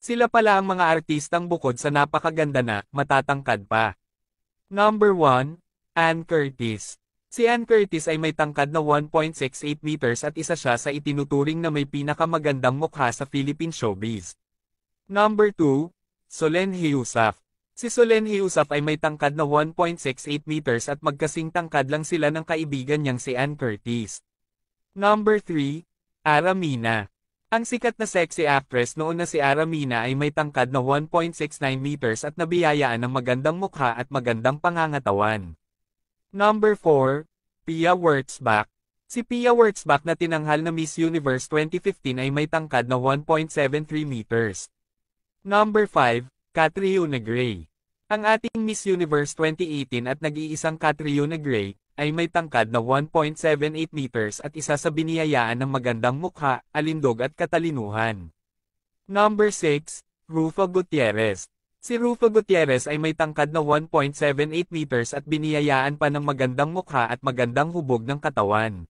Sila pala ang mga artistang bukod sa napakaganda na, matatangkad pa. Number 1, Ann Curtis. Si Ann Curtis ay may tangkad na 1.68 meters at isa siya sa itinuturing na may pinakamagandang mukha sa Philippine showbiz. Number 2, Solenn Heussaff. Si Solenn Heussaff ay may tangkad na 1.68 meters at magkasing tangkad lang sila ng kaibigan niyang si Ann Curtis. Number 3, Ara Mina. Ang sikat na sexy actress noon na si Ara Mina ay may tangkad na 1.69 meters at nabiyayaan ng magandang mukha at magandang pangangatawan. Number 4, Pia Wurtzbach. Si Pia Wurtzbach na tinanghal na Miss Universe 2015 ay may tangkad na 1.73 meters. Number 5, Catriona Gray. Ang ating Miss Universe 2018 at nag-iisang Catriona Gray ay may tangkad na 1.78 meters at isa sa biniyayaan ng magandang mukha, alindog at katalinuhan. Number 6, Rufo Gutierrez. Si Rufo Gutierrez ay may tangkad na 1.78 meters at biniyayaan pa ng magandang mukha at magandang hubog ng katawan.